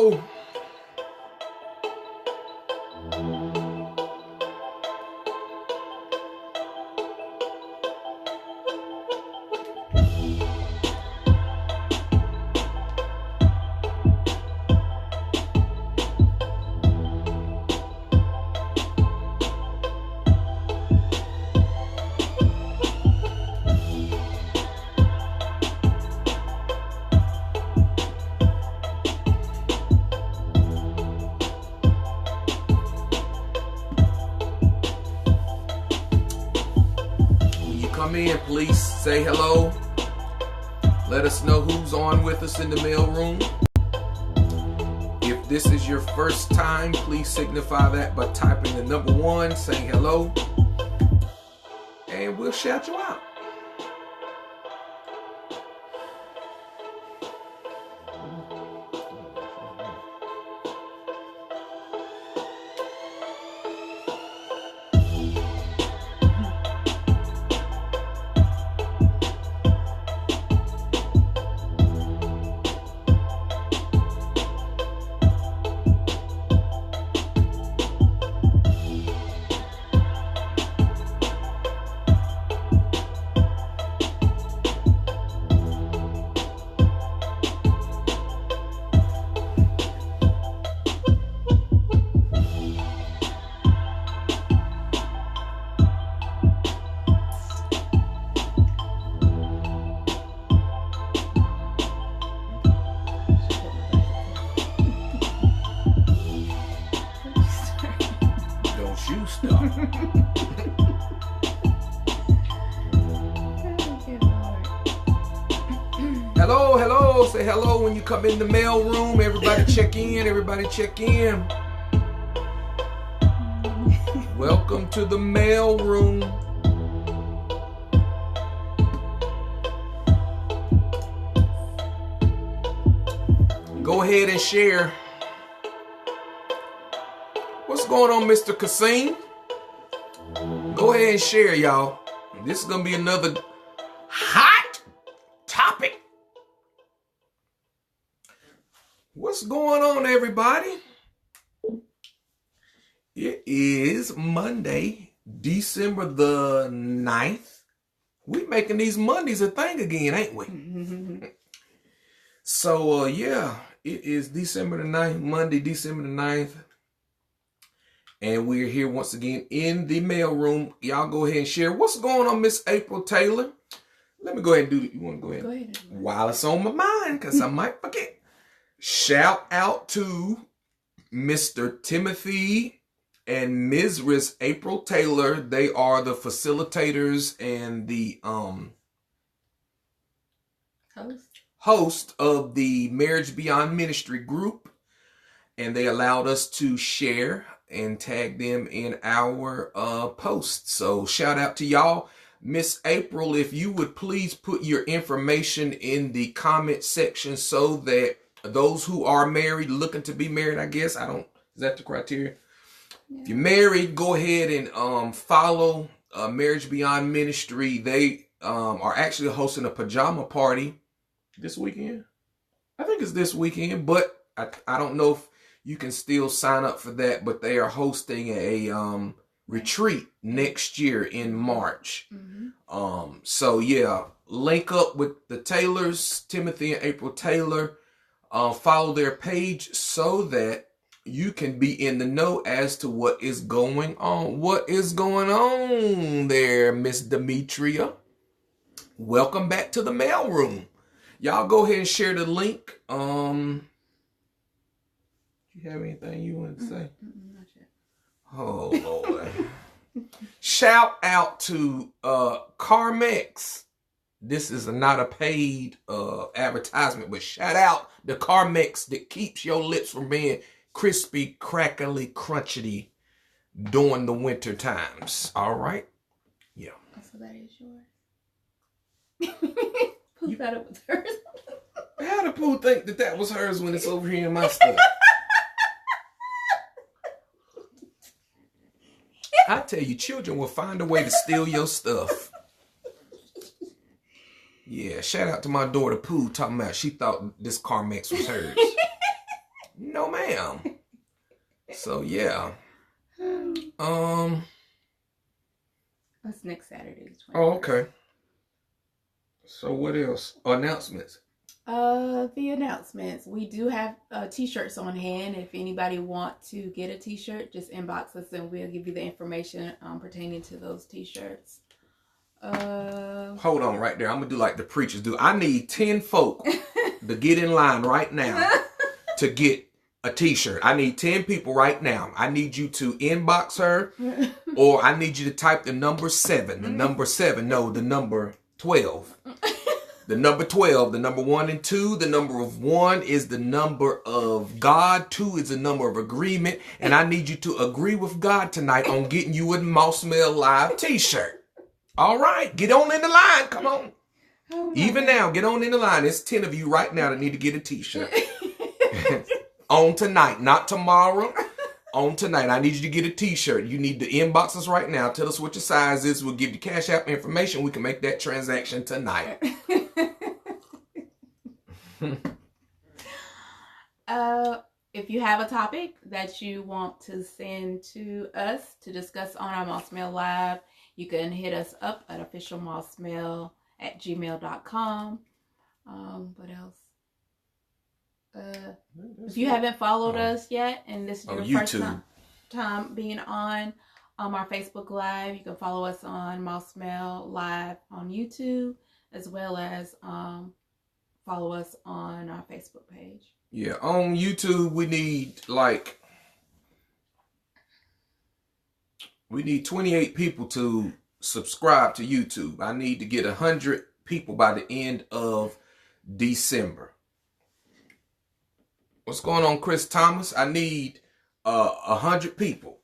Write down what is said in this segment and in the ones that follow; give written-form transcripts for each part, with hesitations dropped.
hello. Come in, please say hello. Let us know who's on with us in the mail room. If this is your first time, please signify that by typing the number 1, saying hello, and we'll shout you out. Hello, hello. Say hello when you come in the mail room. Everybody check in. Everybody check in. Welcome to the mail room. Go ahead and share. What's going on, Mr. Kasim? Go ahead and share, y'all. This is going to be another hot topic. What's going on, everybody? It is Monday, December the 9th. We making these Mondays a thing again, ain't we? So, yeah, it is December the 9th, Monday, December the 9th. And we're here once again in the mail room. Y'all go ahead and share. What's going on, Miss April Taylor? Let me go ahead and do it. You want to go ahead? Go ahead. While it's on my mind, because I might forget. Shout out to Mr. Timothy and Ms. April Taylor. They are the facilitators and the host of the Marriage Beyond Ministry group. And they allowed us to share and tag them in our post. So shout out to y'all. Miss April, if you would please put your information in the comment section so that those who are married, looking to be married, I guess, is that the criteria? Yeah. If you're married, go ahead and follow Marriage Beyond Ministry. They are actually hosting a pajama party this weekend. I think it's this weekend, but I don't know if you can still sign up for that, but they are hosting a retreat next year in March. Mm-hmm. So yeah, link up with the Taylors, Timothy and April Taylor. Follow their page so that you can be in the know as to what is going on. What is going on there, Miss Demetria? Welcome back to the mail room. Y'all go ahead and share the link. You have anything you want to say? Not yet. Oh, Lord. Shout out to Carmex. This is not a paid advertisement, but shout out to Carmex that keeps your lips from being crispy, crackly, crunchy during the winter times. All right? Yeah. So that is yours. Who thought it was hers? How did Pooh think that was hers when it's over here in my stuff? I tell you, children will find a way to steal your stuff. Yeah, shout out to my daughter Pooh talking about she thought this Carmex was hers. No, No, ma'am. So yeah. That's next Saturday, the 21st. Oh, okay. So what else? Announcements. The announcements. We do have T-shirts on hand. If anybody want to get a T-shirt, just inbox us and we'll give you the information pertaining to those T-shirts. Hold on right there. I'm gonna do like the preachers do. I need 10 folk to get in line right now to get a T-shirt. I need 10 people right now. I need you to inbox her, or I need you to type the number 7. The number 7. No, the number 12. The number 12, the number 1 and 2, the number of 1 is the number of God, 2 is the number of agreement, and I need you to agree with God tonight on getting you a Moss Smell Live T-shirt. All right, get on in the line, come on. Oh even now, get on in the line. There's 10 of you right now that need to get a T-shirt. On tonight, not tomorrow. On tonight, I need you to get a T-shirt. You need to inbox us right now. Tell us what your size is. We'll give you Cash App information. We can make that transaction tonight. If you have a topic that you want to send to us to discuss on our Moss Smell Live, you can hit us up at officialmossmell@gmail.com. What else? If you haven't followed us yet, and this is your first time being on our Facebook Live, you can follow us on Moss Smell Live on YouTube, as well as follow us on our Facebook page. Yeah, on YouTube we need 28 people to subscribe to YouTube. I need to get 100 people by the end of December. What's going on, Chris Thomas? I need 100 people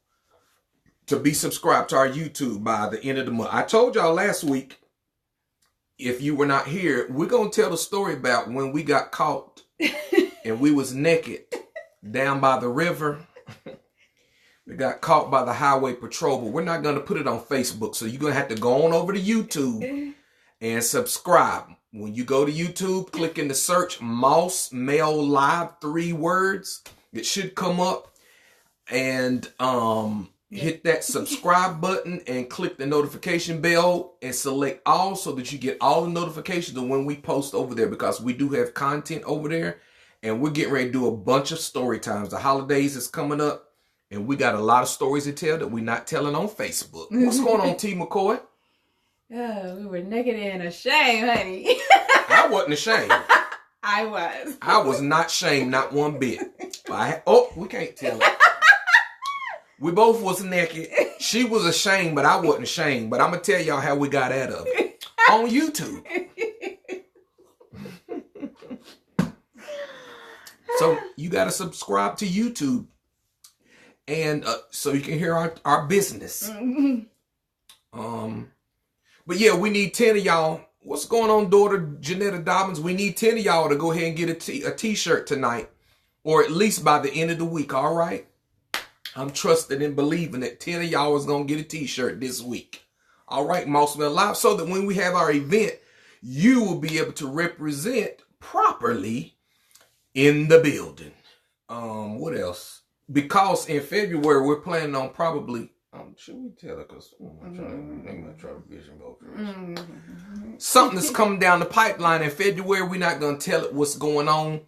to be subscribed to our YouTube by the end of the month. I told y'all last week, if you were not here, we're going to tell the story about when we got caught and we was naked down by the river. We got caught by the highway patrol, but we're not going to put it on Facebook. So you're going to have to go on over to YouTube and subscribe. When you go to YouTube, click in the search Moss Smell Live, 3 words. It should come up, and hit that subscribe button and click the notification bell and select all so that you get all the notifications of when we post over there, because we do have content over there and we're getting ready to do a bunch of story times. The holidays is coming up and we got a lot of stories to tell that we're not telling on Facebook. What's going on, T. McCoy? Oh, we were naked and ashamed, honey. I wasn't ashamed. I was. I was not ashamed, not one bit. We can't tell it. We both was naked. She was ashamed, but I wasn't ashamed. But I'm going to tell y'all how we got out of it. On YouTube. So you got to subscribe to YouTube. And so you can hear our business. But yeah, we need 10 of y'all. What's going on, daughter Janetta Dobbins? We need 10 of y'all to go ahead and get a T-shirt tonight. Or at least by the end of the week, all right? I'm trusting and believing that 10 of y'all is going to get a T-shirt this week. All right, Moss Smell Live. So that when we have our event, you will be able to represent properly in the building. What else? Because in February, we're planning on probably... should we tell her? Because I'm trying to vision both. Something that's coming down the pipeline in February. We're not going to tell it what's going on.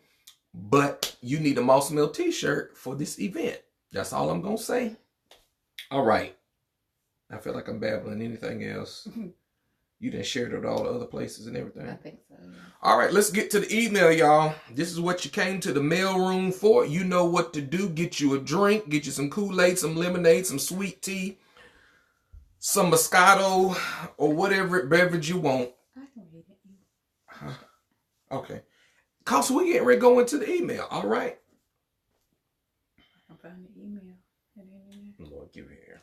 But you need a Moss Smell T-shirt for this event. That's all I'm going to say. All right. I feel like I'm babbling. Anything else? You done shared it with all the other places and everything? I think so, yeah. All right, let's get to the email, y'all. This is what you came to the mail room for. You know what to do. Get you a drink. Get you some Kool-Aid, some lemonade, some sweet tea, some Moscato, or whatever beverage you want. I can read it. Okay. Because we're getting ready to go into the email. All right. I found the email. Lord, give it here.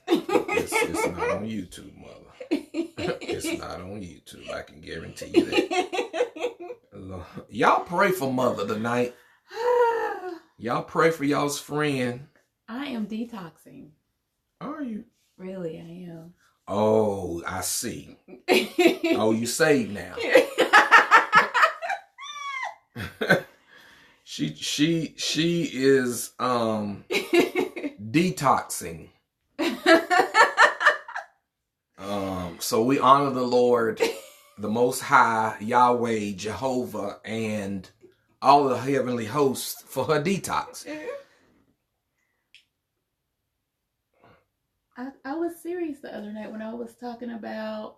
It's not on YouTube, mother. It's not on YouTube. I can guarantee you that. Lord. Y'all pray for mother tonight. Y'all pray for y'all's friend. I am detoxing. Are you? Really, I am. Oh, I see. Oh, you saved now. She is detoxing. So we honor the Lord, the Most High, Yahweh, Jehovah, and all the heavenly hosts for her detox. I was serious the other night when I was talking about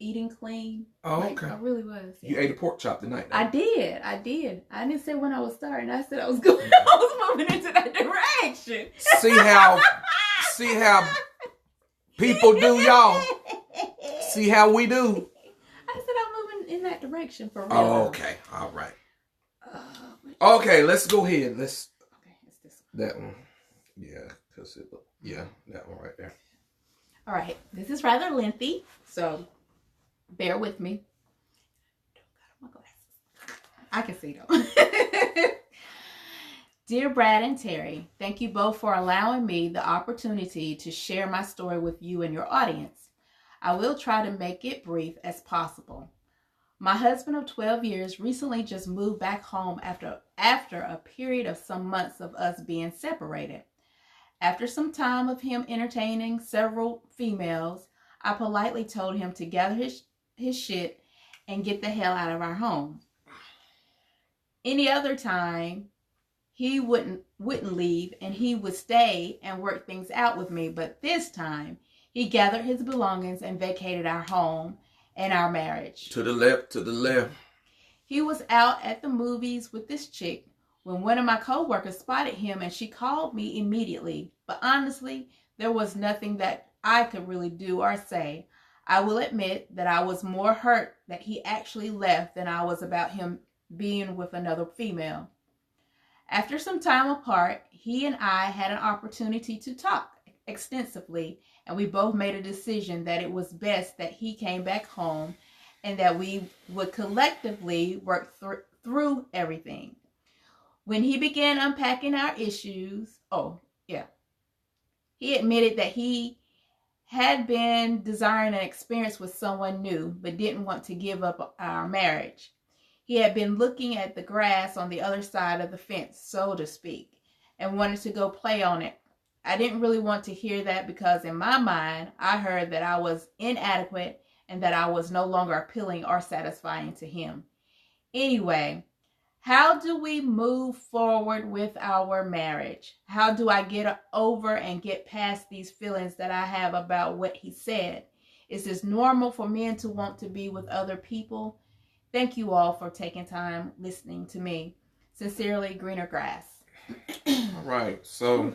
eating clean. Oh, okay. I really was. Yeah. You ate a pork chop tonight, though. I did. I didn't say when I was starting. I said I was going. I was moving into that direction. See how people do, y'all. See how we do. I said I'm moving in that direction for real. Oh, okay. All right. Okay, let's go ahead. Okay, it's this one. That one. Yeah, that one right there. All right, this is rather lengthy, so bear with me. I can see though. Dear Brad and Terry, thank you both for allowing me the opportunity to share my story with you and your audience. I will try to make it brief as possible. My husband of 12 years recently just moved back home after a period of some months of us being separated. After some time of him entertaining several females, I politely told him to gather his shit and get the hell out of our home. Any other time, he wouldn't leave and he would stay and work things out with me. But this time, he gathered his belongings and vacated our home and our marriage. To the left. He was out at the movies with this chick when one of my coworkers spotted him and she called me immediately. But honestly, there was nothing that I could really do or say. I will admit that I was more hurt that he actually left than I was about him being with another female. After some time apart, he and I had an opportunity to talk extensively, and we both made a decision that it was best that he came back home and that we would collectively work through everything. When he began unpacking our issues, he admitted that he had been desiring an experience with someone new, but didn't want to give up our marriage. He had been looking at the grass on the other side of the fence, so to speak, and wanted to go play on it. I didn't really want to hear that because in my mind, I heard that I was inadequate and that I was no longer appealing or satisfying to him. Anyway, how do we move forward with our marriage? How do I get over and get past these feelings that I have about what he said? Is this normal for men to want to be with other people? Thank you all for taking time listening to me. Sincerely, Greener Grass. All right, so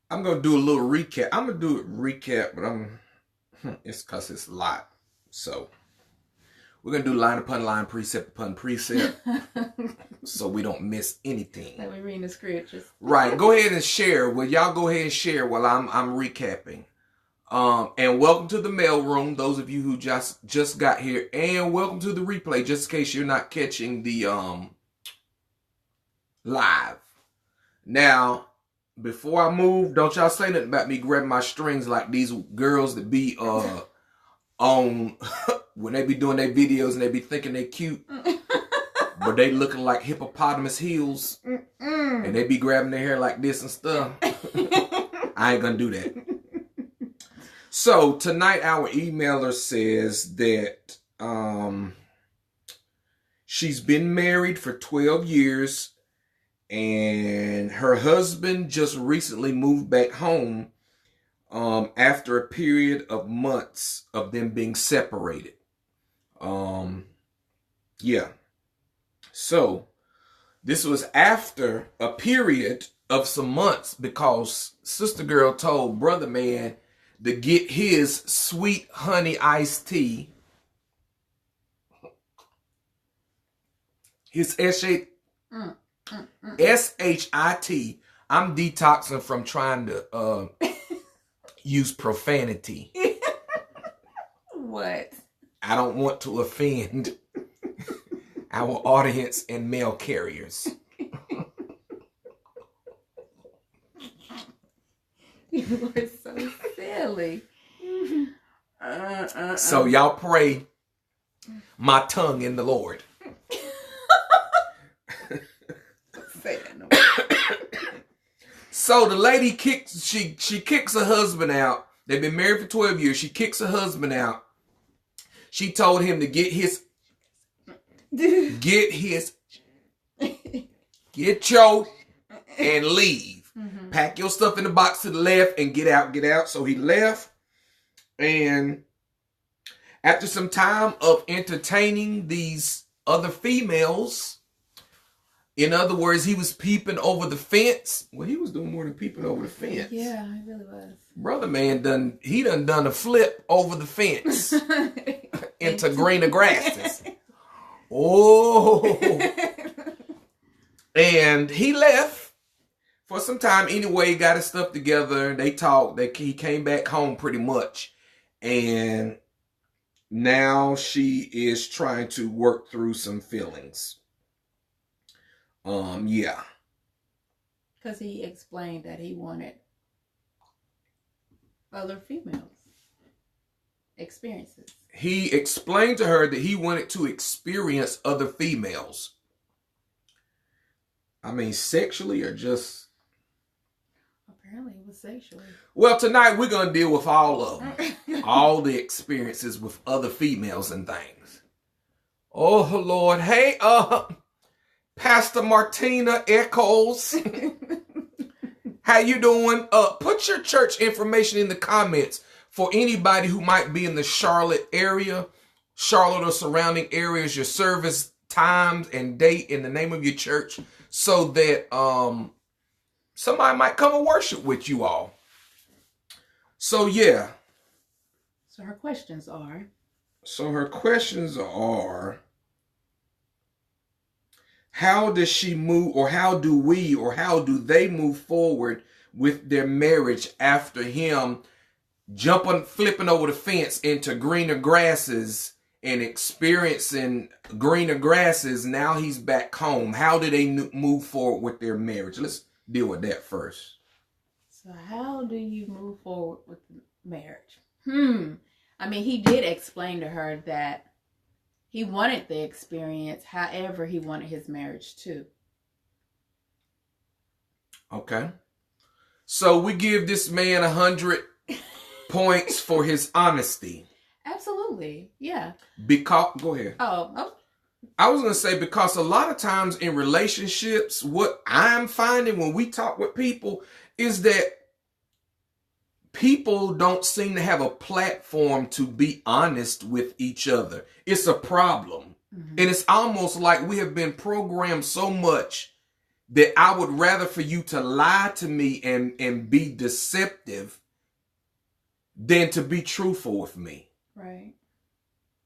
I'm going to do a little recap. I'm going to do a recap, but it's because it's a lot. So we're going to do line upon line, precept upon precept, so we don't miss anything. Like we're reading the scriptures. Right. Go ahead and share. Well, y'all go ahead and share while I'm recapping. And welcome to the mail room, those of you who just got here, and welcome to the replay, just in case you're not catching the live. Now, before I move, don't y'all say nothing about me grabbing my strings like these girls that be on when they be doing their videos and they be thinking they cute, but they looking like hippopotamus heels, and they be grabbing their hair like this and stuff. I ain't gonna do that. So tonight our emailer says that she's been married for 12 years and her husband just recently moved back home after a period of months of them being separated. Yeah. So this was after a period of some months because Sister Girl told Brother Man to get his sweet honey iced tea, his S-H-I-T. I'm detoxing from trying to use profanity. What? I don't want to offend our audience and mail carriers. You are so silly. So y'all pray my tongue in the Lord. say that no more. So the lady she kicks her husband out. They've been married for 12 years. She kicks her husband out. She told him to get your and leave. Mm-hmm. Pack your stuff in the box to the left and get out. So he left. And after some time of entertaining these other females, in other words, he was peeping over the fence. Well, he was doing more than peeping over the fence. Yeah, he really was. Brother man done a flip over the fence into greener grasses. Oh. And he left for some time anyway, got his stuff together. They talked. He came back home pretty much. And now she is trying to work through some feelings. Yeah. Because he explained that he wanted other females experiences. He explained to her that he wanted to experience other females. I mean, sexually or just... Apparently it was sexually. Well, tonight we're going to deal with all of them. All the experiences with other females and things. Oh, Lord. Hey, Pastor Martina Echols. How you doing? Put your church information in the comments for anybody who might be in the Charlotte area, Charlotte or surrounding areas, your service times and date in the name of your church, so that somebody might come and worship with you all. So yeah. So her questions are, how does she move, or how do they move forward with their marriage after him flipping over the fence into greener grasses and experiencing greener grasses? Now he's back home. How do they move forward with their marriage? Let's deal with that first. So how do you move forward with marriage? I mean, he did explain to her that he wanted the experience, however he wanted his marriage too. Okay. So we give this man 100 points for his honesty. Absolutely. Yeah. Go ahead. Oh. I was going to say, because a lot of times in relationships, what I'm finding when we talk with people is that people don't seem to have a platform to be honest with each other. It's a problem. Mm-hmm. And it's almost like we have been programmed so much that I would rather for you to lie to me and be deceptive than to be truthful with me. Right.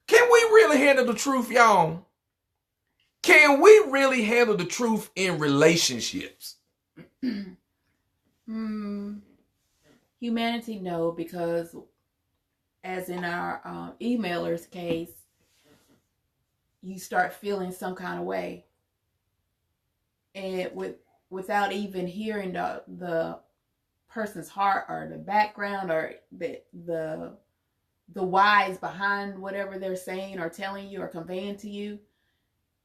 Can we really handle the truth, y'all? Can we really handle the truth in relationships? Humanity, no, because as in our emailer's case, you start feeling some kind of way, and without even hearing the person's heart or the background or the whys behind whatever they're saying or telling you or conveying to you.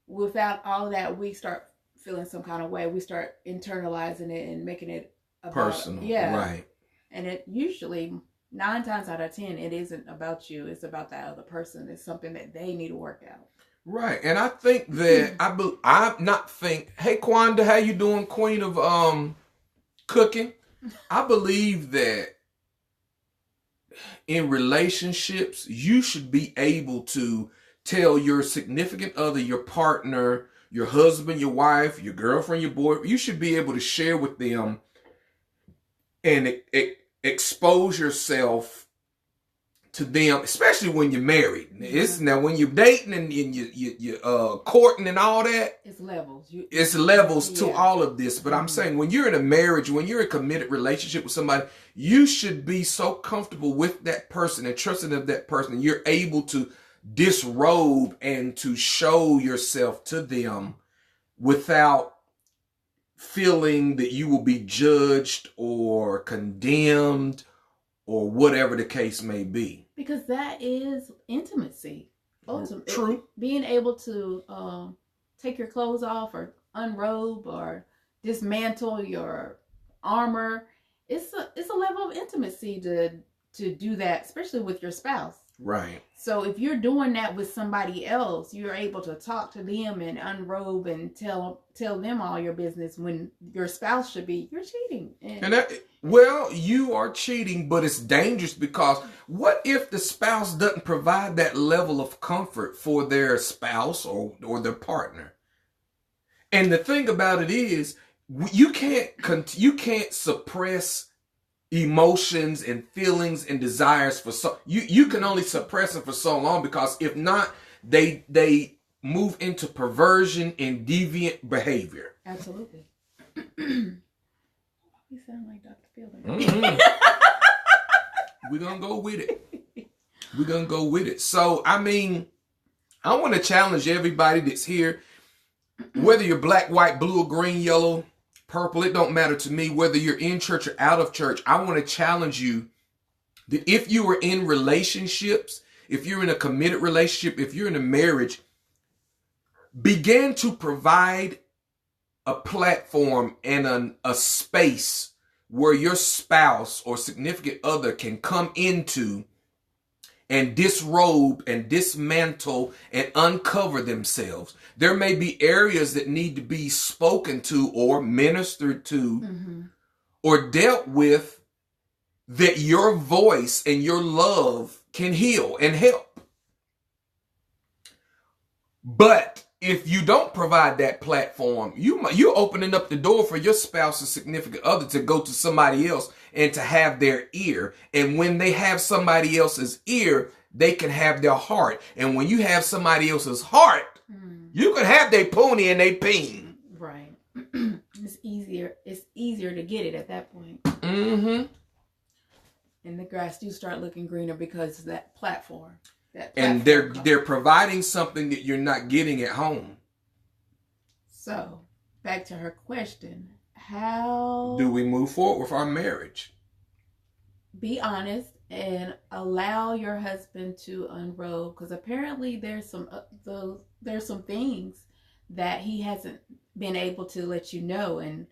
Without all that, we start feeling some kind of way. We start internalizing it and making it about, personal. Yeah. Right. And it usually 9 times out of 10, it isn't about you. It's about that other person. It's something that they need to work out. Right. And I think that hey, Kwanda, how you doing? Queen of cooking. I believe that in relationships, you should be able to tell your significant other, your partner, your husband, your wife, your girlfriend, your boy, you should be able to share with them and expose yourself to them, especially when you're married. It's now when you're dating and you're courting and all that. It's levels. It's levels to all of this. But I'm saying when you're in a marriage, when you're in a committed relationship with somebody, you should be so comfortable with that person and trusting of that person. You're able to disrobe and to show yourself to them without feeling that you will be judged or condemned or whatever the case may be. Because that is intimacy. Ultimately, true. Being able to take your clothes off or unrobe or dismantle your armor. It's a level of intimacy to do that, especially with your spouse. Right. So if you're doing that with somebody else, you're able to talk to them and unrobe and tell them all your business, when your spouse should be, you're cheating. Well, you are cheating, but it's dangerous, because what if the spouse doesn't provide that level of comfort for their spouse or their partner? And the thing about it is, you can't suppress emotions and feelings and desires for you can only suppress them for so long, because if not, they move into perversion and deviant behavior. Absolutely. You sound like Dr. Fielding. Mm-hmm. We're gonna go with it. So I mean, I want to challenge everybody that's here, whether you're black, white, blue, or green, yellow, purple, it don't matter to me. Whether you're in church or out of church, I want to challenge you that if you are in relationships, if you're in a committed relationship, if you're in a marriage, begin to provide a platform and a space where your spouse or significant other can come into and disrobe and dismantle and uncover themselves. There may be areas that need to be spoken to or ministered to or dealt with, that your voice and your love can heal and help. But if you don't provide that platform, you're opening up the door for your spouse or significant other to go to somebody else and to have their ear. And when they have somebody else's ear, they can have their heart. And when you have somebody else's heart, you can have their pony and they peen. Right. It's easier to get it at that point. Mm-hmm. And the grass do start looking greener because of that platform. And they're providing something that you're not getting at home. So, back to her question. How do we move forward with our marriage? Be honest and allow your husband to unrobe, because apparently there's some things that he hasn't been able to let you know, and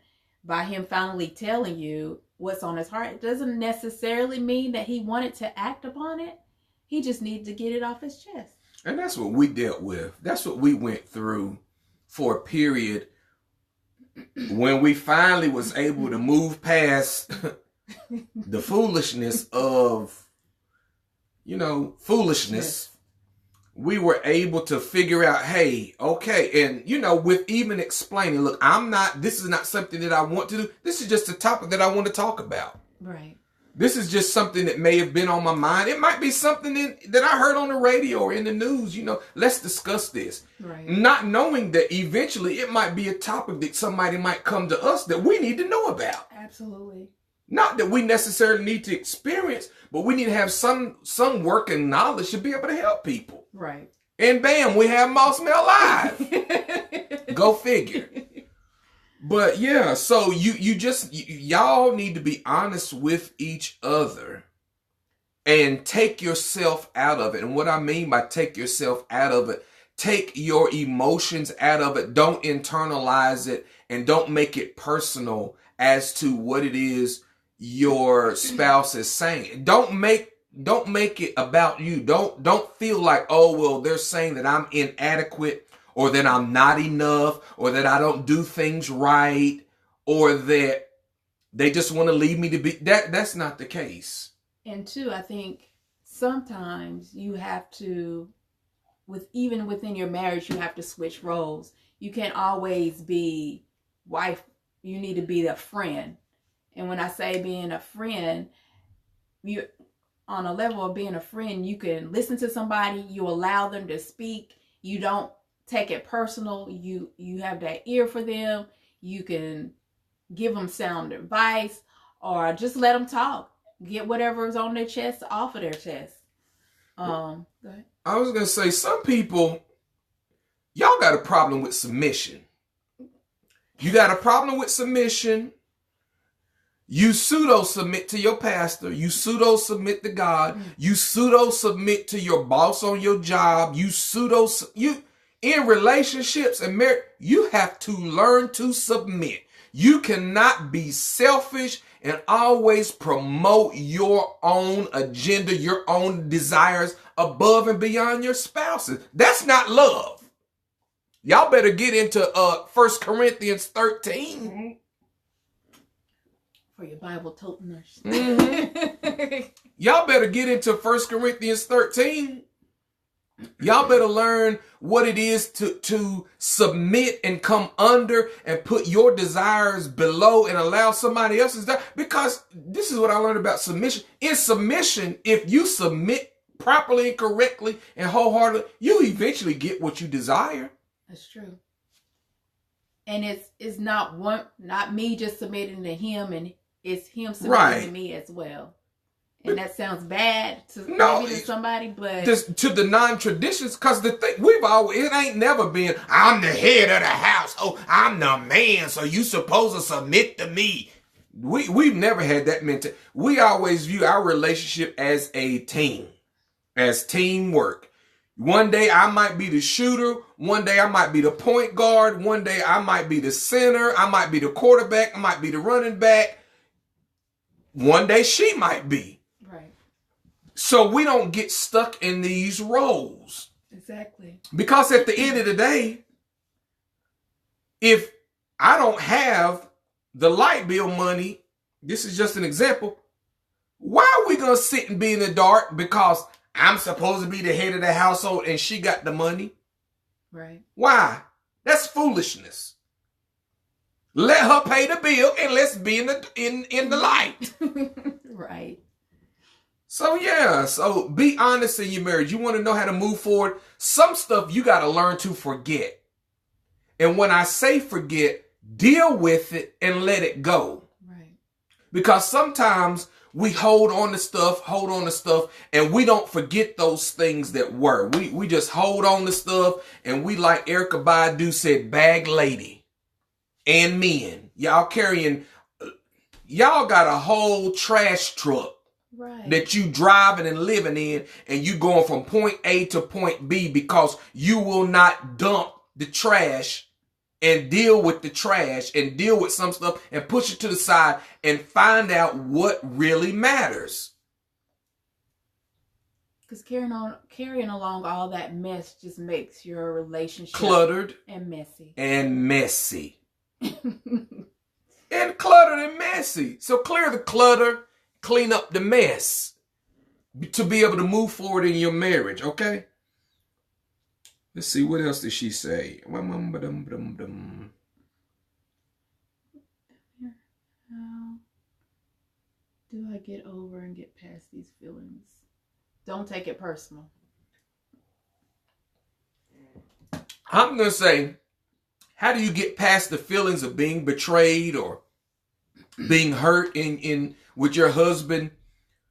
by him finally telling you what's on his heart, it doesn't necessarily mean that he wanted to act upon it. He just needs to get it off his chest. And that's what we dealt with. That's what we went through for a period when we finally was able to move past the foolishness of, foolishness. Yes. We were able to figure out, hey, okay. And, with even explaining, look, this is not something that I want to do. This is just a topic that I want to talk about. Right. This is just something that may have been on my mind. It might be something that I heard on the radio or in the news. Let's discuss this. Right. Not knowing that eventually it might be a topic that somebody might come to us that we need to know about. Absolutely. Not that we necessarily need to experience, but we need to have some working knowledge to be able to help people. Right. And bam, we have Moss Mail Live. Go figure. But yeah, so y'all need to be honest with each other and take yourself out of it. And what I mean by take yourself out of it, take your emotions out of it. Don't internalize it and don't make it personal as to what it is your spouse is saying. Don't make it about you. Don't feel like, oh, well, they're saying that I'm inadequate, or that I'm not enough, or that I don't do things right, or that they just want to leave me to be. That's not the case. And two, I think sometimes you have to, even within your marriage, you have to switch roles. You can't always be wife. You need to be a friend. And when I say being a friend, you, on a level of being a friend, you can listen to somebody, you allow them to speak, you don't take it personal, you have that ear for them, you can give them sound advice, or just let them talk, get whatever's on their chest off of their chest. Go ahead. I was gonna say, some people, y'all got a problem with submission. You got a problem with submission. You pseudo submit to your pastor. You pseudo submit to God. You pseudo submit to your boss on your job. You in relationships and marriage, you have to learn to submit. You cannot be selfish and always promote your own agenda, your own desires above and beyond your spouse's. That's not love. Y'all better get into 1 Corinthians 13. For your Bible toteners. Y'all better get into 1 Corinthians 13. Y'all better learn what it is to submit and come under and put your desires below and allow somebody else's desire. Because this is what I learned about submission. In submission, if you submit properly and correctly and wholeheartedly, you eventually get what you desire. That's true. And it's not me just submitting to him, and it's him submitting to me as well. And that sounds bad to somebody, but just to the non-traditions, because the thing it ain't never been, I'm the head of the house. Oh, I'm the man, so you supposed to submit to me. We've never had that mentality. We always view our relationship as a team, as teamwork. One day I might be the shooter. One day I might be the point guard. One day I might be the center. I might be the quarterback. I might be the running back. One day she might be. Right. So we don't get stuck in these roles. Exactly. Because at the end of the day, if I don't have the light bill money, this is just an example, why are we going to sit and be in the dark because I'm supposed to be the head of the household and she got the money? Right. Why? That's foolishness. Let her pay the bill and let's be in the light. Right. So be honest in your marriage. You want to know how to move forward. Some stuff you got to learn to forget. And when I say forget, deal with it and let it go. Right. Because sometimes we hold on to stuff, and we don't forget those things that were. We just hold on to stuff, and we, like Erykah Badu said, bag lady. And men, y'all got a whole trash truck that you driving and living in, and you going from point A to point B because you will not dump the trash and deal with the trash and deal with some stuff and push it to the side and find out what really matters. Because carrying along all that mess just makes your relationship cluttered and messy. And cluttered and messy. So clear the clutter, clean up the mess to be able to move forward in your marriage, okay? Let's see, what else did she say? How do I get over and get past these feelings? Don't take it personal. I'm going to say, how do you get past the feelings of being betrayed or being hurt in with your husband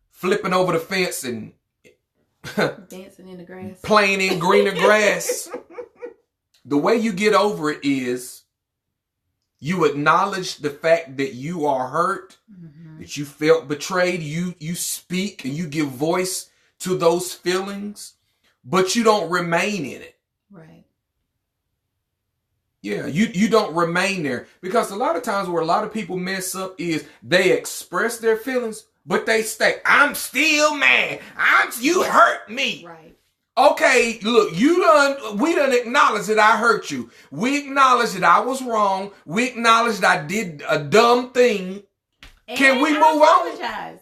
flipping over the fence and dancing in the grass, playing in greener grass? The way you get over it is you acknowledge the fact that you are hurt, that you felt betrayed. You speak and you give voice to those feelings, but you don't remain in it. Right. Yeah, you don't remain there, because a lot of times where a lot of people mess up is they express their feelings, but they stay. I'm still mad. You hurt me. Right. Okay, look, we done acknowledge that I hurt you. We acknowledge that I was wrong. We acknowledge that I did a dumb thing. Can we move on?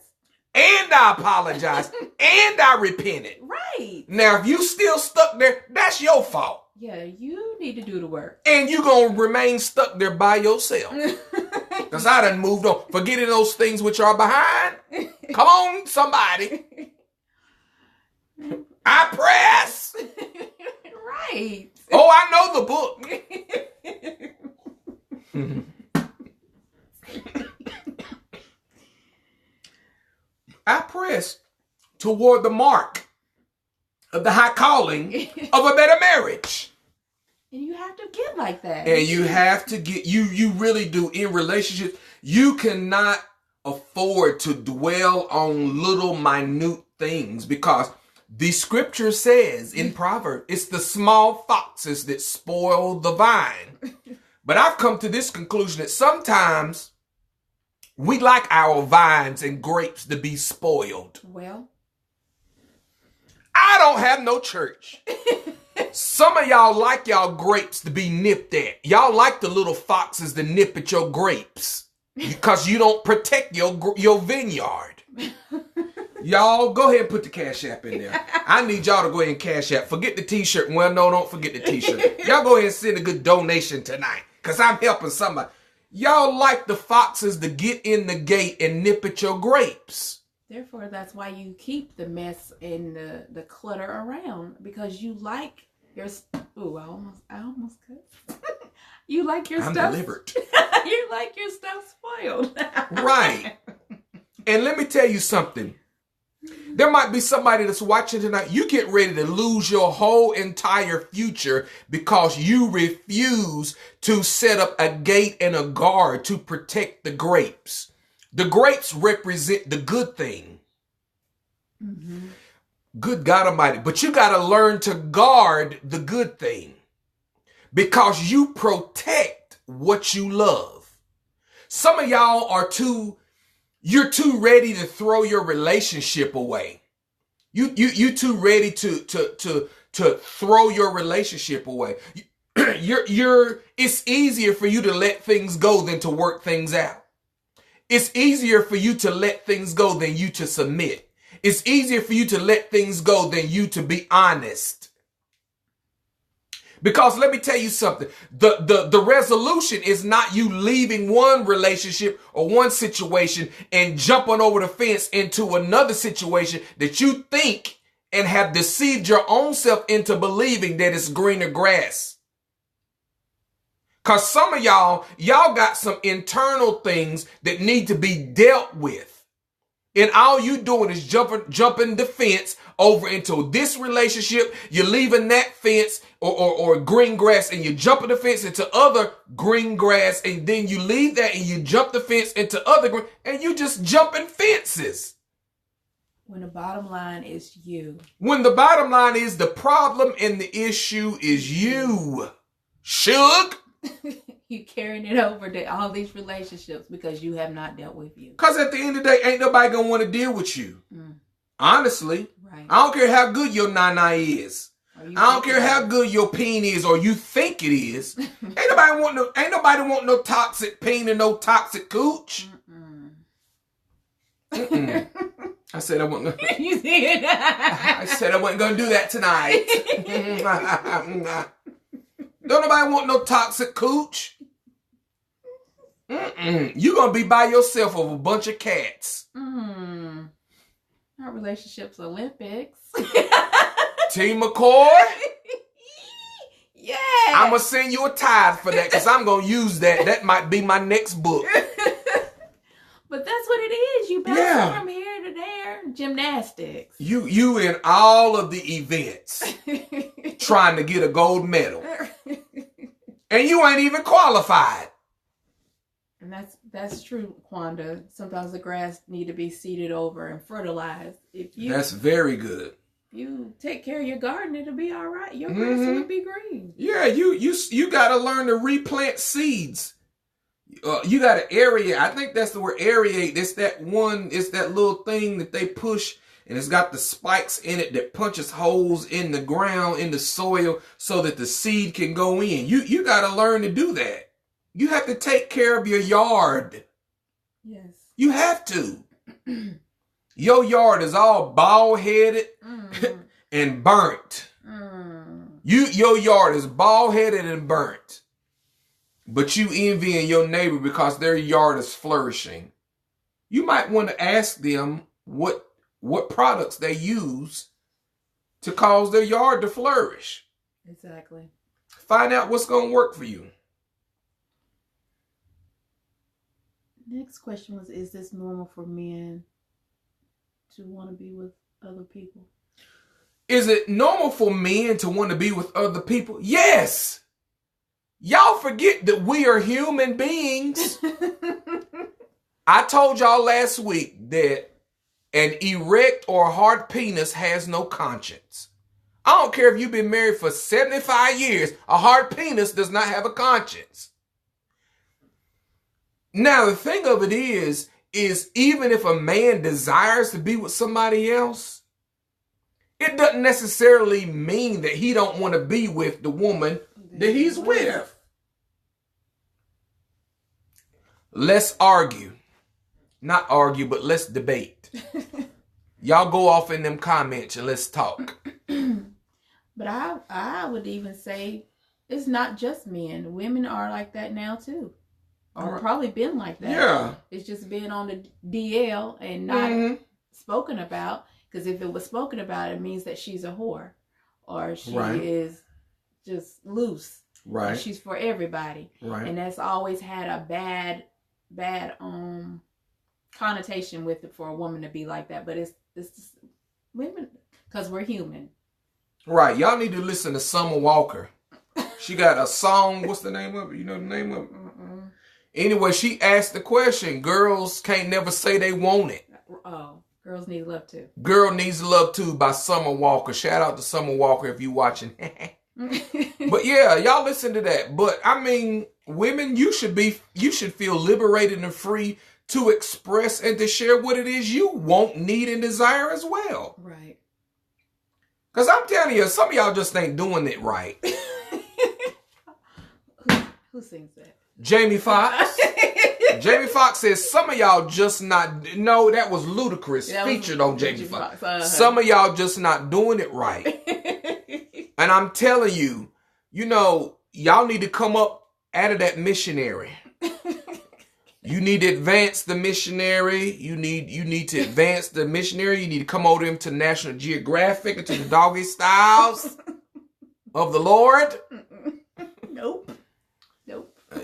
And I apologize. And I repented. Right. Now, if you still stuck there, that's your fault. Yeah, you need to do the work. And you going to remain stuck there by yourself. Because I done moved on. Forgetting those things which are behind. Come on, somebody. I press. Right. Oh, I know the book. I press toward the mark of the high calling of a better marriage. And you have to get like that. And you have to get, you really do in relationships. You cannot afford to dwell on little minute things, because the scripture says in Proverbs, it's the small foxes that spoil the vine. But I've come to this conclusion that sometimes we like our vines and grapes to be spoiled. Well, I don't have no church. Some of y'all like y'all grapes to be nipped at. Y'all like the little foxes to nip at your grapes because you don't protect your vineyard. Y'all, go ahead and put the Cash App in there. I need y'all to go ahead and Cash App. Forget the T-shirt. Well, no, don't forget the T-shirt. Y'all go ahead and send a good donation tonight because I'm helping somebody. Y'all like the foxes to get in the gate and nip at your grapes. Therefore, that's why you keep the mess and the clutter around, because you like your... Ooh, I almost cussed. You like your stuff... I'm delivered. You like your stuff spoiled. Right. And let me tell you something. There might be somebody that's watching tonight. You get ready to lose your whole entire future because you refuse to set up a gate and a guard to protect the grapes. The grapes represent the good thing. Mm-hmm. Good God Almighty. But you got to learn to guard the good thing because you protect what you love. Some of y'all are you're too ready to throw your relationship away. You too ready to throw your relationship away. It's easier for you to let things go than to work things out. It's easier for you to let things go than you to submit. It's easier for you to let things go than you to be honest. Because let me tell you something, the resolution is not you leaving one relationship or one situation and jumping over the fence into another situation that you think and have deceived your own self into believing that it's greener grass. Because some of y'all got some internal things that need to be dealt with. And all you doing is jumping the fence over into this relationship. You're leaving that fence or green grass and you jumping the fence into other green grass. And then you leave that and you jump the fence into other green, and you just jumping fences. When the bottom line is you. When the bottom line is the problem and the issue is you. Shug. You carrying it over to all these relationships because you have not dealt with you. Because at the end of the day, ain't nobody going to want to deal with you. Honestly. Right. I don't care how good your nana is. I don't care how good your peen is or you think it is. Ain't nobody want no toxic peen and no toxic cooch. I said I wasn't going to. You did. I said I wasn't going to do that tonight. Don't nobody want no toxic cooch. You gonna be by yourself with a bunch of cats. Our relationship's Olympics. Team McCoy. Yeah. I'm gonna send you a tithe for that because I'm gonna use that. That might be my next book. But that's what it is. You bounce from here to there. Gymnastics. You in all of the events trying to get a gold medal. And you ain't even qualified. And that's true, Quanda. Sometimes the grass need to be seeded over and fertilized. That's very good. If you take care of your garden, it'll be all right. Your grass will be green. Yeah, you got to learn to replant seeds. You got to aerate. I think that's the word, aerate. It's that little thing that they push, and it's got the spikes in it that punches holes in the ground, in the soil, so that the seed can go in. You got to learn to do that. You have to take care of your yard. Yes. You have to. Your yard is all bald-headed and burnt. Your yard is bald-headed and burnt. But you envying your neighbor because their yard is flourishing. You might want to ask them what products they use to cause their yard to flourish. Exactly. Find out what's going to work for you. Next question was, is this normal for men to want to be with other people? Is it normal for men to want to be with other people? Yes. Y'all forget that we are human beings. I told y'all last week that an erect or hard penis has no conscience. I don't care if you've been married for 75 years. A hard penis does not have a conscience. Now, the thing of it is even if a man desires to be with somebody else, it doesn't necessarily mean that he don't want to be with the woman that he's with. Let's argue. Not argue, but let's debate. Y'all go off in them comments and let's talk. But I would even say it's not just men. Women are like that now too. Or probably been like that. Yeah. It's just been on the DL and not spoken about. Because if it was spoken about, it means that she's a whore. Or she is just loose. Right. And she's for everybody. Right. And that's always had a bad connotation with it for a woman to be like that. But it's just women, because we're human. Right. Y'all need to listen to Summer Walker. She got a song. What's the name of it? You know the name of it? Anyway, she asked the question, girls can't never say they want it. Oh, girls need love too. Girl Needs Love Too by Summer Walker. Shout out to Summer Walker if you watching. But yeah, y'all listen to that. But I mean, women, you should feel liberated and free to express and to share what it is you want, need, and desire as well. Right. Because I'm telling you, some of y'all just ain't doing it right. Who sings that? Jamie Foxx. Jamie Foxx says some of y'all just not. No, that was Ludacris featured on Jamie Foxx. Some of y'all just not doing it right. And I'm telling you, y'all need to come up out of that missionary. You need to advance the missionary. You need to advance the missionary. You need to come over to National Geographic and to the doggy styles of the Lord. Nope.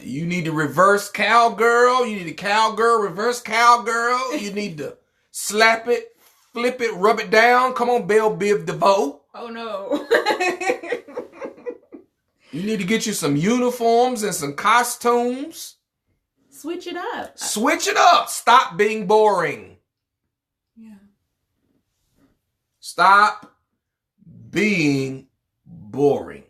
You need to reverse cowgirl. You need to cowgirl, reverse cowgirl. You need to slap it, flip it, rub it down. Come on, Belle Biv DeVoe. Oh, no. You need to get you some uniforms and some costumes. Switch it up. Switch it up. Stop being boring. Yeah. Stop being boring.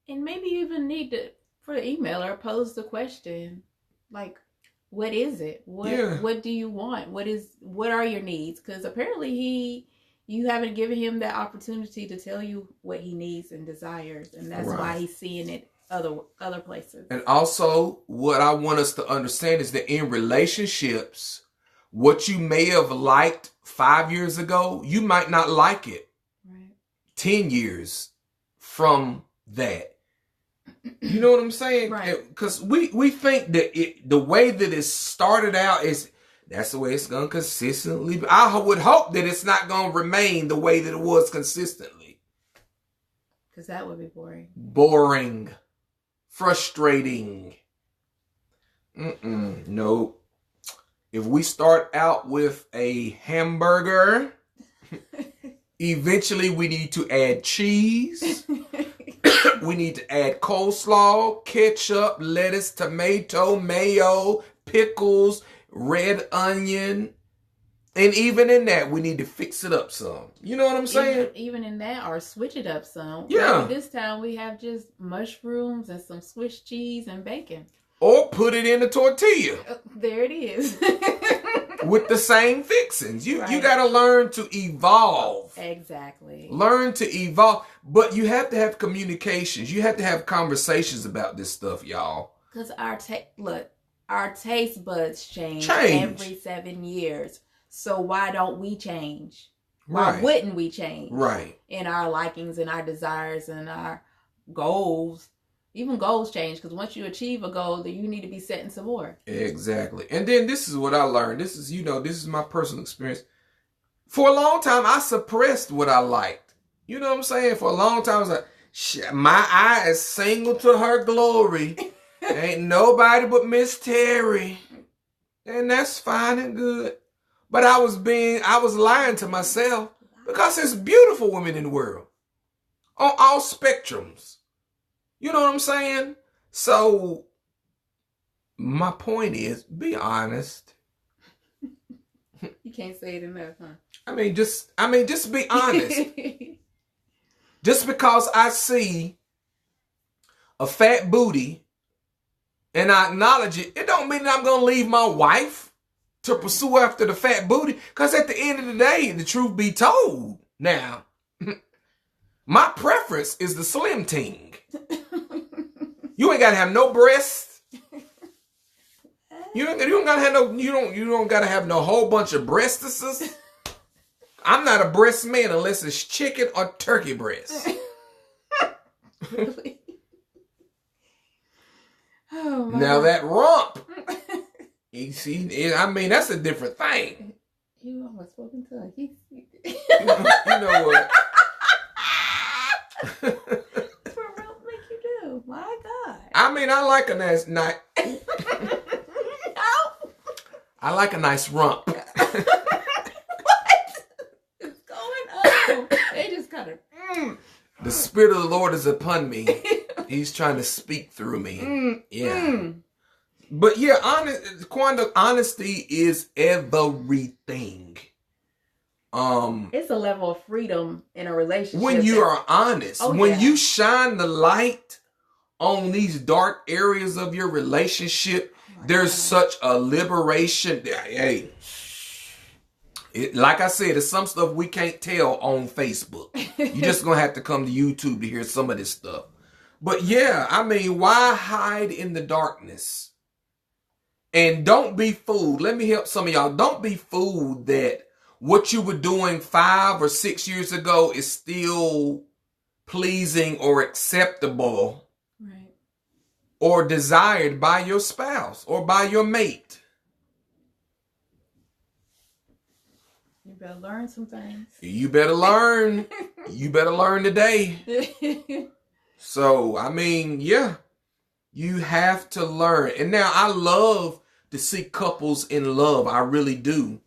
And maybe you even need to, for the emailer, pose the question, like, what is it? What do you want? What are your needs? Because apparently you haven't given him that opportunity to tell you what he needs and desires, and that's why he's seeing it other places. And also, what I want us to understand is that in relationships, what you may have liked 5 years ago, you might not like it 10 years from that. You know what I'm saying? Right. Because we think that the way that it started out that's the way it's going to consistently be. I would hope that it's not going to remain the way that it was consistently. Because that would be boring. Boring. Frustrating. No. If we start out with a hamburger, eventually we need to add cheese. We need to add coleslaw, ketchup, lettuce, tomato, mayo, pickles, red onion. And even in that, we need to fix it up some. You know what I'm saying? Even in that, or switch it up some. Yeah. Maybe this time we have just mushrooms and some Swiss cheese and bacon. Or put it in a tortilla. There it is. With the same fixings. You got to learn to evolve. Exactly. Learn to evolve. But you have to have communications. You have to have conversations about this stuff, y'all. Because our taste buds change every 7 years. So why don't we change? Why wouldn't we change? Right. In our likings and our desires and our goals. Even goals change, because once you achieve a goal, then you need to be setting some more. Exactly. And then this is what I learned. This is my personal experience. For a long time, I suppressed what I liked. You know what I'm saying? For a long time, I was like, my eye is single to her glory. Ain't nobody but Miss Terry. And that's fine and good. But I was lying to myself, because there's beautiful women in the world. On all spectrums. You know what I'm saying? So, my point is, be honest. You can't say it enough, huh? I mean, just be honest. Just because I see a fat booty and I acknowledge it, it don't mean that I'm going to leave my wife to pursue after the fat booty. Because at the end of the day, the truth be told, now, my preference is the slim ting. You ain't got to have no breasts. You don't gotta have no. You don't gotta have no whole bunch of breastises. I'm not a breast man unless it's chicken or turkey breast. Really? Oh my Now God. that rump, you see, I mean that's a different thing. You almost spoken tongue. You know what? That's what rump make you do. My God. I mean, I like a nice. I like a nice rump. What is going on? They just kind of. The Spirit of the Lord is upon me. He's trying to speak through me. Yeah. But yeah, Quanda, honesty is everything. It's a level of freedom in a relationship. When you are honest, when yeah. you shine the light on these dark areas of your relationship, there's such a liberation. Hey, like I said, it's some stuff we can't tell on Facebook. You're just going to have to come to YouTube to hear some of this stuff. But yeah, I mean, why hide in the darkness? And don't be fooled. Let me help some of y'all. Don't be fooled that what you were doing 5 or 6 years ago is still pleasing or acceptable. Right. Or desired by your spouse or by your mate. You better learn some things. You better learn. You better learn today. So, I mean, yeah, you have to learn. And now I love to see couples in love. I really do.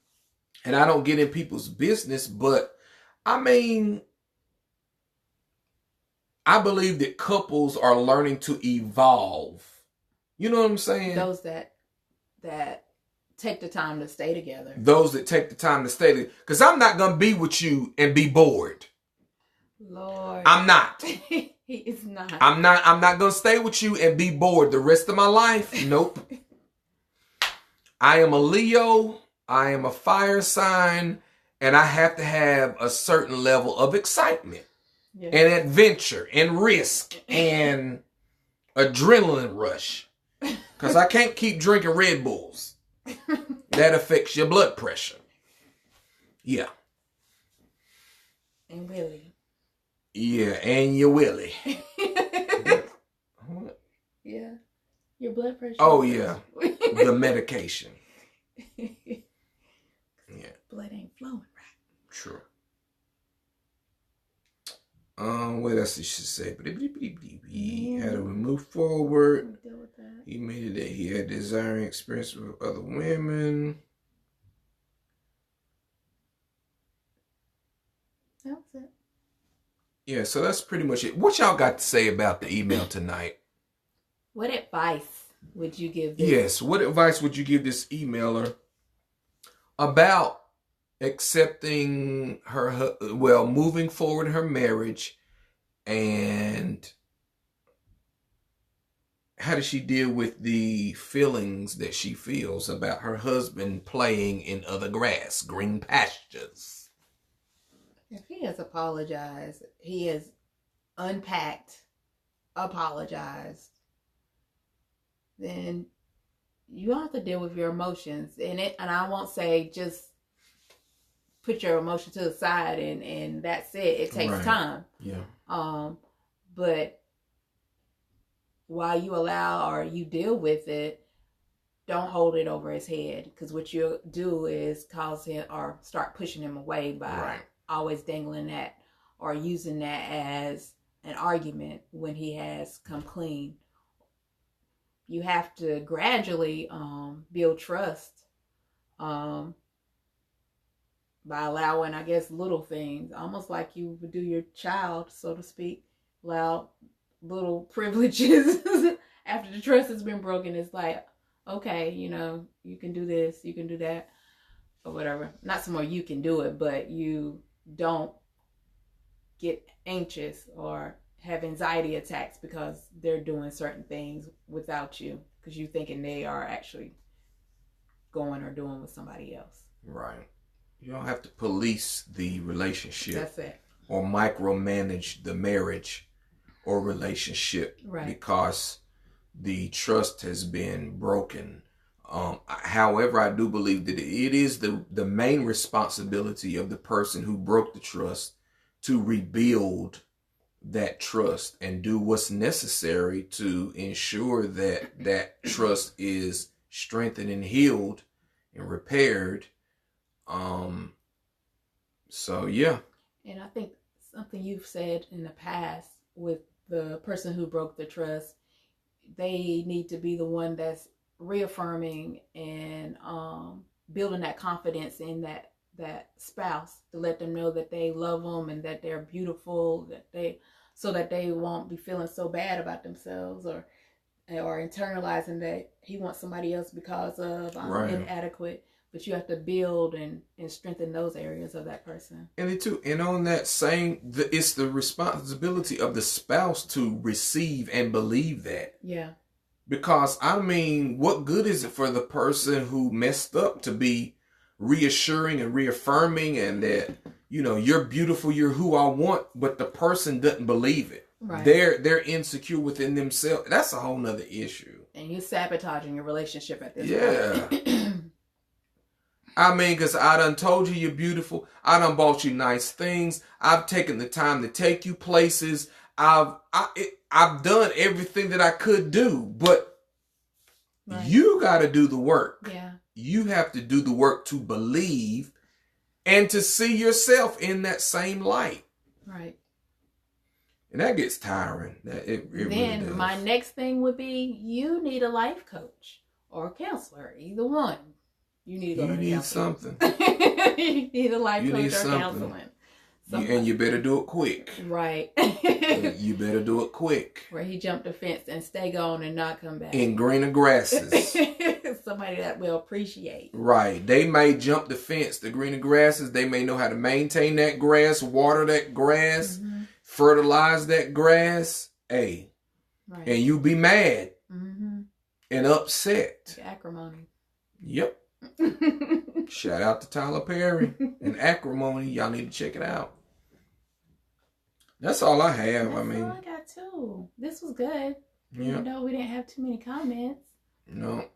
And I don't get in people's business, but I mean, I believe that couples are learning to evolve. You know what I'm saying? Those that take the time to stay together. Those that take the time to stay together. Because I'm not going to be with you and be bored. Lord. I'm not. He is not. I'm not going to stay with you and be bored the rest of my life. Nope. I am a Leo. I am a fire sign. And I have to have a certain level of excitement. Yeah. And adventure and risk and adrenaline rush. Because I can't keep drinking Red Bulls. That affects your blood pressure. Yeah. And Willie. Yeah, and your Willie. Yeah. Your blood pressure. Oh, yeah. The medication. Yeah. Blood ain't flowing right. True. What else did she say? How do we move forward? Deal with that. He made it that he had desiring experience with other women. That was it. Yeah, so that's pretty much it. What y'all got to say about the email tonight? What advice would you give this? Yes, what advice would you give this emailer about accepting her, well, moving forward in her marriage, and how does she deal with the feelings that she feels about her husband playing in other grass, green pastures? If he has apologized, he has unpacked, apologized, then you don't have to deal with your emotions. And I won't say just put your emotion to the side and that's it. It takes time. Yeah. But while you allow or you deal with it, don't hold it over his head, because what you'll do is cause him or start pushing him away by always dangling that or using that as an argument when he has come clean. You have to gradually build trust by allowing, I guess, little things, almost like you would do your child, so to speak. Allow little privileges after the trust has been broken. It's like, okay, you know, you can do this, you can do that, or whatever. Not so more you can do it, but you don't get anxious or have anxiety attacks because they're doing certain things without you. because you thinking they are actually going or doing with somebody else. Right. You don't have to police the relationship. That's it. Or micromanage the marriage or relationship. Right. Because the trust has been broken. However, I do believe that it is the main responsibility of the person who broke the trust to rebuild that trust and do what's necessary to ensure that that trust is strengthened and healed and repaired. So yeah. And I think something you've said in the past with the person who broke the trust, they need to be the one that's reaffirming and building that confidence in that spouse, to let them know that they love them and that they're beautiful, so that they won't be feeling so bad about themselves or internalizing that he wants somebody else because of inadequate. But you have to build and strengthen those areas of that person. And on that same, it's the responsibility of the spouse to receive and believe that. Yeah. Because, I mean, what good is it for the person who messed up to be reassuring and reaffirming and that, you know, you're beautiful, you're who I want, but the person doesn't believe it. Right. They're insecure within themselves. That's a whole nother issue. And you're sabotaging your relationship at this point. Yeah. I mean, because I done told you you're beautiful. I done bought you nice things. I've taken the time to take you places. I've done everything that I could do, but you got to do the work. Yeah. You have to do the work to believe and to see yourself in that same light. Right. And that gets tiring. It then really does. My next thing would be, you need a life coach or a counselor, either one. You need to go to the counselor. Something. You need a life coach or counseling. And you better do it quick. Right. You better do it quick. Where he jumped the fence and stay gone and not come back. In greener grasses. Somebody that will appreciate. Right. They may jump the fence, the greener grasses. They may know how to maintain that grass, water that grass, fertilize that grass. Hey. Right. And you be mad and upset. Acrimony. Yep. Shout out to Tyler Perry and Acrimony. Y'all need to check it out. That's all I have. That's all I got too. This was good. Yeah. Even though we didn't have too many comments. No.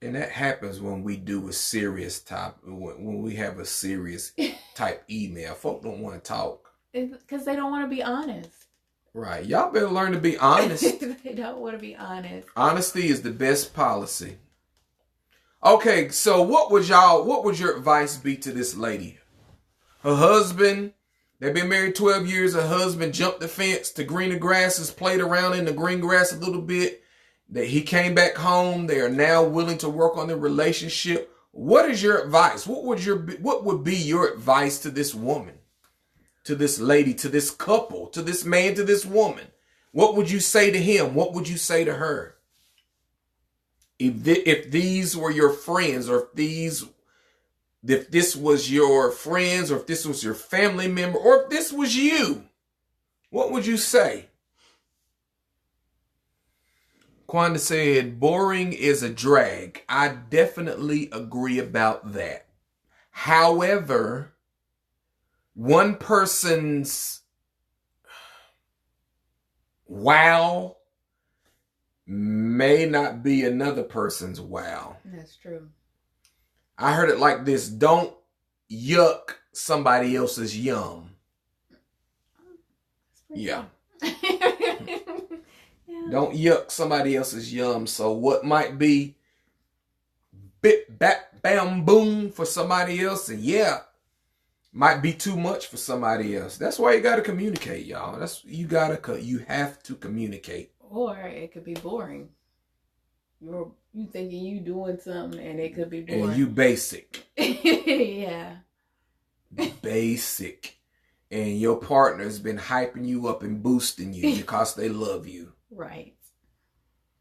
And that happens when we do a serious topic, when we have a serious type email. Folk don't want to talk. Because they don't want to be honest. Right. Y'all better learn to be honest. They don't want to be honest. Honesty is the best policy. Okay, so what would your advice be to this lady? Her husband, they've been married 12 years. Her husband jumped the fence to greener grasses, played around in the green grass a little bit. That he came back home. They are now willing to work on their relationship. What is your advice? What would be your advice to this woman, to this lady, to this couple, to this man, to this woman? What would you say to him? What would you say to her? If these were your friends, or if this was your friends, or if this was your family member, or if this was you, what would you say? Quanda said, boring is a drag. I definitely agree about that. However, one person's wow may not be another person's wow. That's true. I heard it like this: don't yuck somebody else's yum. Yeah. Don't yuck somebody else's yum. So what might be bit back bam boom for somebody else, and might be too much for somebody else. That's why you got to communicate, y'all. You have to communicate. Or it could be boring. You thinking you doing something, and it could be boring. And you basic. Yeah. Basic. And your partner's been hyping you up and boosting you because they love you. Right.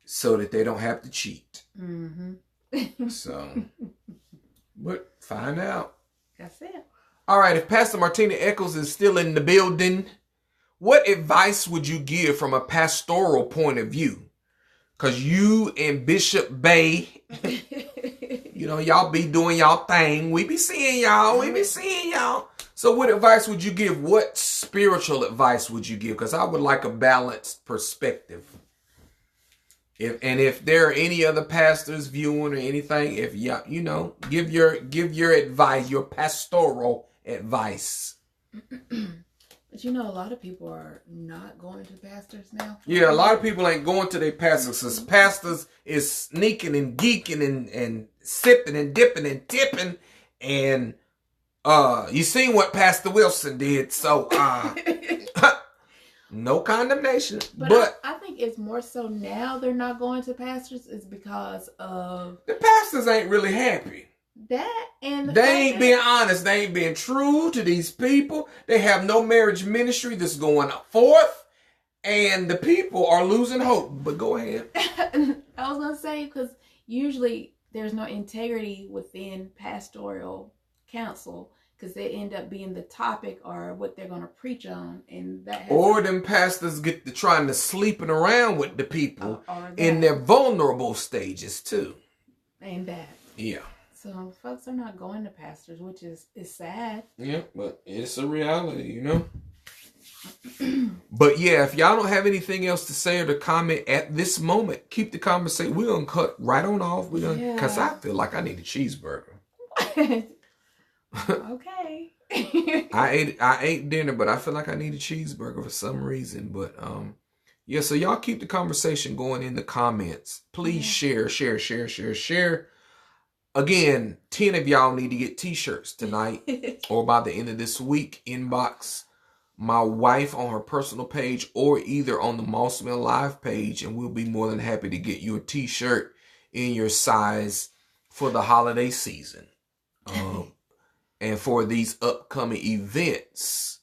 So that they don't have to cheat. Mm-hmm. So, but find out. That's it. All right. If Pastor Martina Eccles is still in the building, what advice would you give from a pastoral point of view Because you and Bishop Bay, you know, y'all be doing y'all thing. We be seeing y'all. We be seeing y'all. So what advice would you give? What spiritual advice would you give? Because I would like a balanced perspective. If there are any other pastors viewing or anything, if you know, give your advice, your pastoral advice. But you know, a lot of people are not going to pastors now. Yeah, a lot of people ain't going to their pastors. Because pastors is sneaking and geeking and sipping and dipping and tipping. And you seen what Pastor Wilson did. So no condemnation. But I think it's more so now they're not going to pastors is because of the pastors ain't really happy. That and they ain't being honest. They ain't being true to these people. They have no marriage ministry that's going forth, and the people are losing hope. But go ahead. I was gonna say, because usually there's no integrity within pastoral council, because they end up being the topic or what they're gonna preach on, and that. Or them pastors get to trying to sleeping around with the people in their vulnerable stages too. And that. Yeah. So folks are not going to pastors, which is sad. Yeah, but it's a reality, you know. But yeah, if y'all don't have anything else to say or to comment at this moment, keep the conversation. We're gonna cut right on off. We're gonna, because I feel like I need a cheeseburger. Okay. I ate dinner, but I feel like I need a cheeseburger for some reason. But yeah, so y'all keep the conversation going in the comments. Please share. Again, 10 of y'all need to get t-shirts tonight or by the end of this week. Inbox my wife on her personal page or either on the Moss Mill Live page, and we'll be more than happy to get you a t-shirt in your size for the holiday season. And for these upcoming events,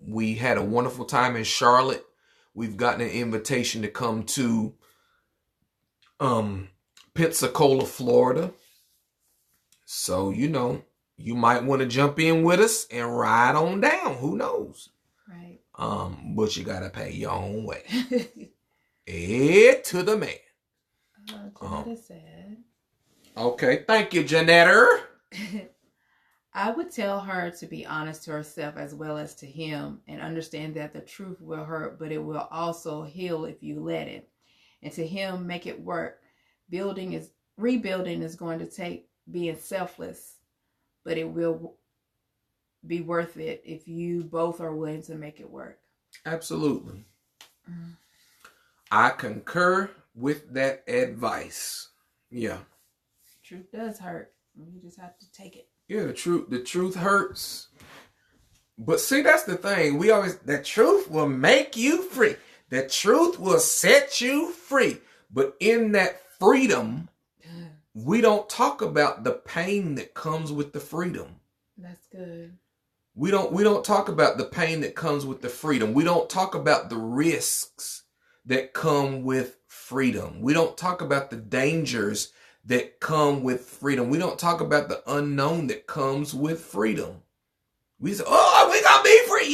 we had a wonderful time in Charlotte. We've gotten an invitation to come to Pensacola, Florida. So, you know, you might want to jump in with us and ride on down. Who knows? Right. But you got to pay your own way. To the man. Janetta said. Okay. Thank you, Janetta. I would tell her to be honest to herself as well as to him and understand that the truth will hurt, but it will also heal if you let it. And to him, make it work. Rebuilding is going to take being selfless, but it will be worth it if you both are willing to make it work. Absolutely. I concur with that advice. Yeah. Truth does hurt. You just have to take it. Yeah, the truth hurts. But see, that's the thing. The truth will make you free. The truth will set you free. But in that freedom, we don't talk about the pain that comes with the freedom. That's good. We don't talk about the pain that comes with the freedom. We don't talk about the risks that come with freedom. We don't talk about the dangers that come with freedom. We don't talk about the unknown that comes with freedom. We say, oh, we gonna be free.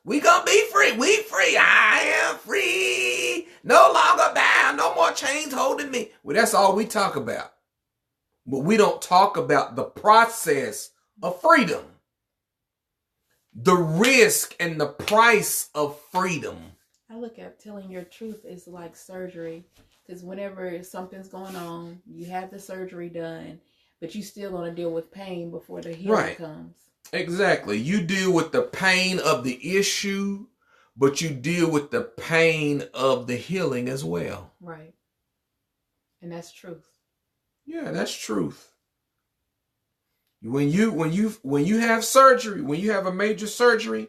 We gonna be free. We free. I am free. No longer bound. No more chains holding me. Well, that's all we talk about. But we don't talk about the process of freedom. The risk and the price of freedom. I look at telling your truth is like surgery. Because whenever something's going on, you have the surgery done, but you still going to deal with pain before the healing comes. Exactly. You deal with the pain of the issue, but you deal with the pain of the healing as well. Right. And that's truth. Yeah, that's truth. When you have surgery, when you have a major surgery,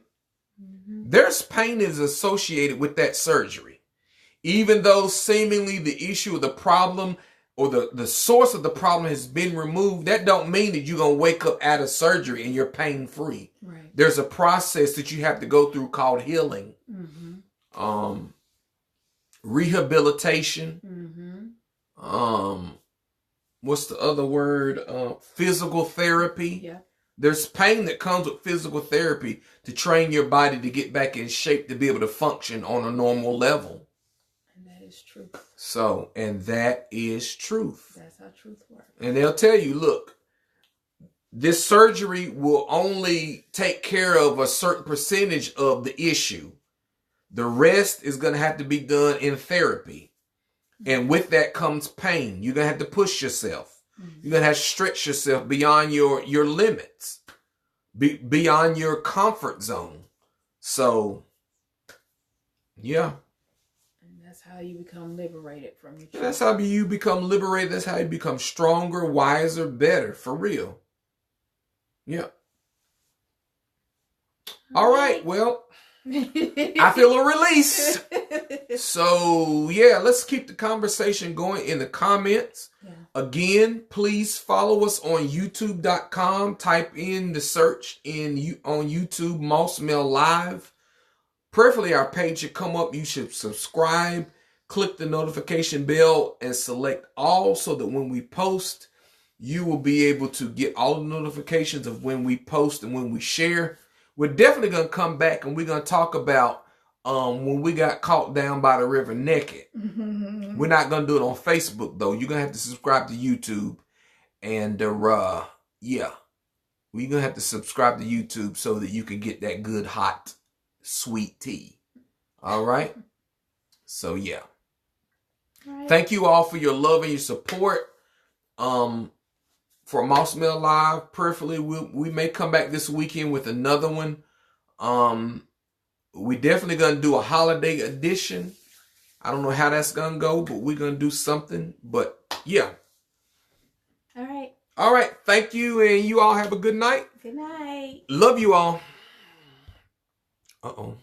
there's pain is associated with that surgery. Even though seemingly the issue of the problem or the source of the problem has been removed, that don't mean that you're going to wake up out of surgery and you're pain free. Right. There's a process that you have to go through called healing. Rehabilitation. What's the other word? Physical therapy. Yeah. There's pain that comes with physical therapy to train your body to get back in shape to be able to function on a normal level. truth. So, and that is truth. That's how truth works. And they'll tell you, look, this surgery will only take care of a certain percentage of the issue. The rest is going to have to be done in therapy. And with that comes pain. You're going to have to push yourself. You're going to have to stretch yourself beyond your limits, beyond your comfort zone. So, yeah. And that's how you become liberated from your truth. That's how you become liberated. That's how you become stronger, wiser, better, for real. Yeah. All right. Well, I feel a release. So, yeah, let's keep the conversation going in the comments. Yeah. Again, please follow us on youtube.com. Type in the search on YouTube, Moss Mel Live. Preferably our page should come up. You should subscribe, click the notification bell, and select all so that when we post, you will be able to get all the notifications of when we post and when we share. We're definitely going to come back and we're going to talk about when we got caught down by the river naked. We're not going to do it on Facebook, though. You're going to have to subscribe to YouTube. And, yeah, we're going to have to subscribe to YouTube so that you can get that good, hot, sweet tea. All right? So, yeah. All right. Thank you all for your love and your support. For Moss Mel Live, preferably we may come back this weekend with another one. We definitely gonna do a holiday edition. I don't know how that's gonna go, but we're gonna do something. But yeah. All right. All right. Thank you, and you all have a good night. Good night. Love you all. Uh-oh.